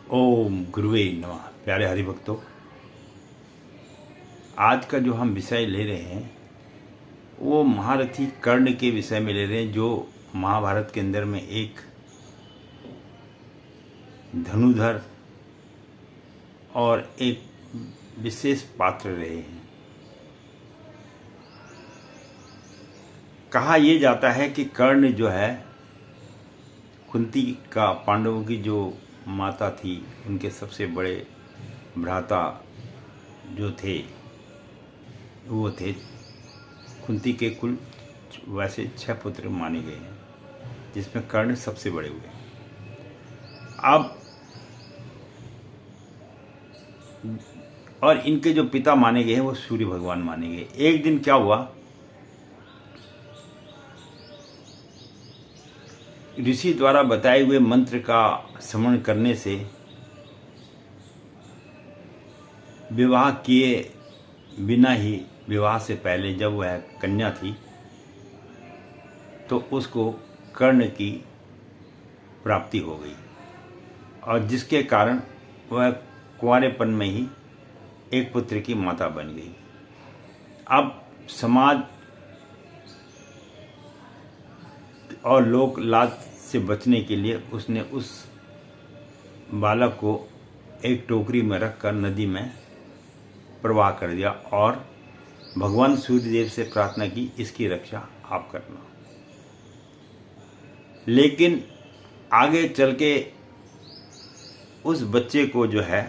ओम गुरुवे नमः। प्यारे हरिभक्तों, आज का जो हम विषय ले रहे हैं वो महारथी कर्ण के विषय में ले रहे हैं, जो महाभारत के अंदर में एक धनुधर और एक विशेष पात्र रहे हैं। कहा यह जाता है कि कर्ण जो है कुंती का, पांडवों की जो माता थी, उनके सबसे बड़े भ्राता जो थे वो थे कुंती के कुल वैसे 6 पुत्र माने गए हैं, जिसमें कर्ण सबसे बड़े हुए। अब और इनके जो पिता माने गए हैं वो सूर्य भगवान माने गए। एक दिन क्या हुआ, ऋषि द्वारा बताए हुए मंत्र का श्रवण करने से विवाह किए बिना ही, विवाह से पहले जब वह कन्या थी तो उसको कर्ण की प्राप्ति हो गई, और जिसके कारण वह कुंवारेपन में ही एक पुत्र की माता बन गई। अब समाज और लोक लाज से बचने के लिए उसने उस बालक को एक टोकरी में रखकर नदी में प्रवाह कर दिया और भगवान सूर्यदेव से प्रार्थना की, इसकी रक्षा आप करना। लेकिन आगे चल के उस बच्चे को जो है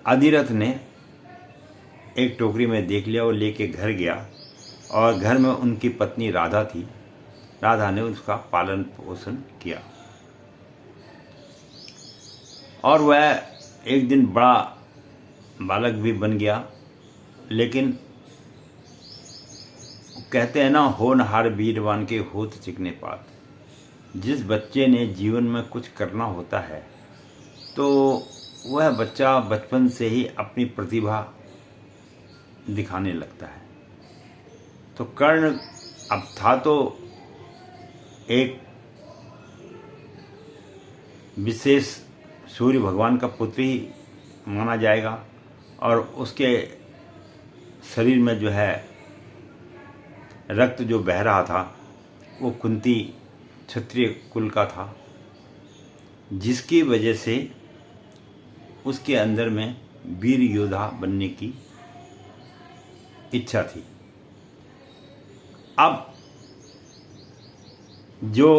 अधिरथ ने एक टोकरी में देख लिया और लेके घर गया, और घर में उनकी पत्नी राधा थी। राधा ने उसका पालन पोषण किया और वह एक दिन बड़ा बालक भी बन गया। लेकिन कहते हैं ना, होनहार वीरवान के होत चिकने पात। जिस बच्चे ने जीवन में कुछ करना होता है तो वह बच्चा बचपन से ही अपनी प्रतिभा दिखाने लगता है। तो कर्ण अब था तो एक विशेष सूर्य भगवान का पुत्र ही माना जाएगा, और उसके शरीर में जो है रक्त जो बह रहा था वो कुंती क्षत्रिय कुल का था, जिसकी वजह से उसके अंदर में वीर योद्धा बनने की इच्छा थी। अब जो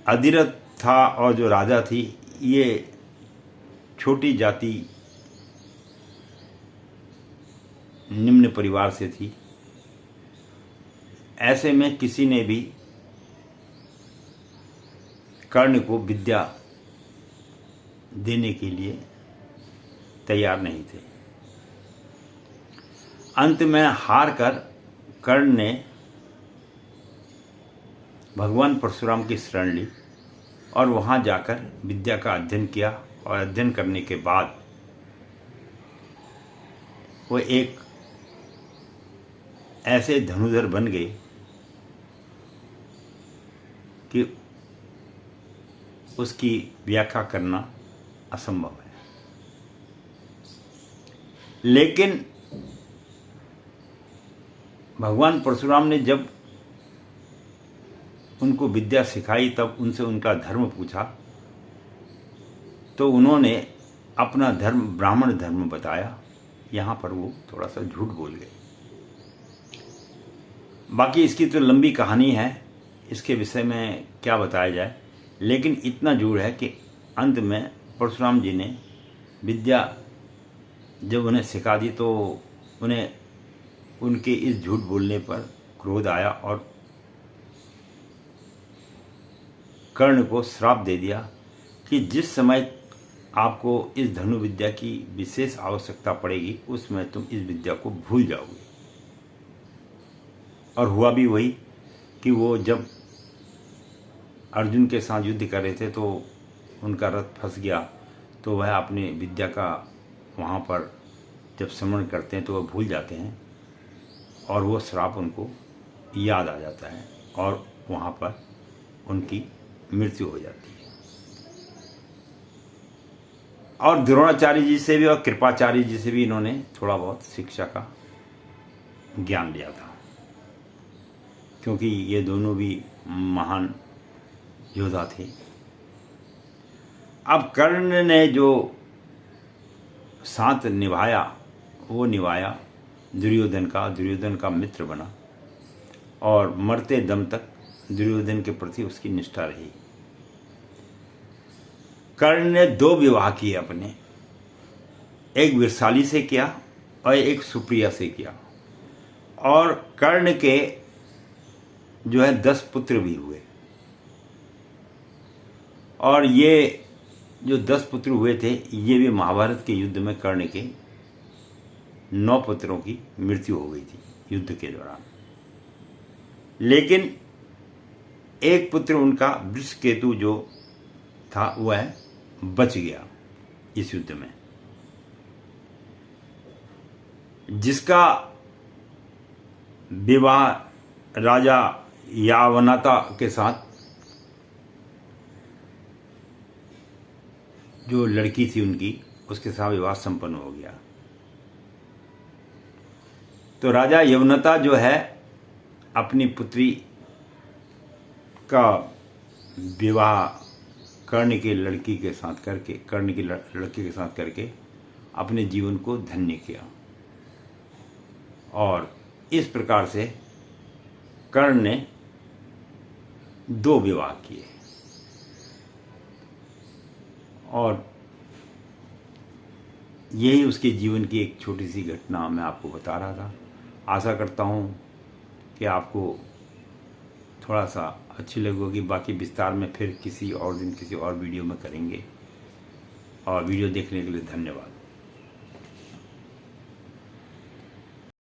अधिरथ था और जो राजा थी, ये छोटी जाति निम्न परिवार से थी। ऐसे में किसी ने भी कर्ण को विद्या देने के लिए तैयार नहीं थे। अंत में हार कर कर्ण ने भगवान परशुराम की शरण ली और वहाँ जाकर विद्या का अध्ययन किया, और अध्ययन करने के बाद वो एक ऐसे धनुधर बन गए कि उसकी व्याख्या करना असंभव है। लेकिन भगवान परशुराम ने जब उनको विद्या सिखाई, तब उनसे उनका धर्म पूछा तो उन्होंने अपना धर्म, ब्राह्मण धर्म बताया। यहाँ पर वो थोड़ा सा झूठ बोल गए। बाकी इसकी तो लंबी कहानी है, इसके विषय में क्या बताया जाए। लेकिन इतना जरूर है कि अंत में परशुराम जी ने विद्या जब उन्हें सिखा दी तो उन्हें उनके इस झूठ बोलने पर क्रोध आया और कर्ण को श्राप दे दिया कि जिस समय आपको इस धनु विद्या की विशेष आवश्यकता पड़ेगी उस समय तुम इस विद्या को भूल जाओगे। और हुआ भी वही कि वो जब अर्जुन के साथ युद्ध कर रहे थे तो उनका रथ फंस गया, तो वह अपनी विद्या का वहाँ पर जब स्मरण करते हैं तो वह भूल जाते हैं, और वो श्राप उनको याद आ जाता है और वहाँ पर उनकी मृत्यु हो जाती है। और द्रोणाचार्य जी से भी और कृपाचार्य जी से भी इन्होंने थोड़ा बहुत शिक्षा का ज्ञान लिया था, क्योंकि ये दोनों भी महान योद्धा थे। अब कर्ण ने जो साथ निभाया वो निभाया दुर्योधन का मित्र बना और मरते दम तक दुर्योधन के प्रति उसकी निष्ठा रही। कर्ण ने 2 विवाह किए अपने, एक विरसाली से किया और एक सुप्रिया से किया, और कर्ण के जो है 10 पुत्र भी हुए। और ये जो 10 पुत्र हुए थे, ये भी महाभारत के युद्ध में कर्ण के 9 पुत्रों की मृत्यु हो गई थी युद्ध के दौरान। लेकिन एक पुत्र उनका वृषकेतु जो था वह बच गया इस युद्ध में, जिसका विवाह राजा यावनता के साथ, जो लड़की थी उनकी, उसके साथ विवाह संपन्न हो गया। तो राजा यवनता जो है अपनी पुत्री का विवाह कर्ण की लड़की के साथ करके अपने जीवन को धन्य किया। और इस प्रकार से कर्ण ने 2 विवाह किए। और यही उसके जीवन की एक छोटी सी घटना मैं आपको बता रहा था। आशा करता हूँ कि आपको थोड़ा सा अच्छी लगेगी। बाकी विस्तार में फिर किसी और दिन किसी और वीडियो में करेंगे। और वीडियो देखने के लिए धन्यवाद।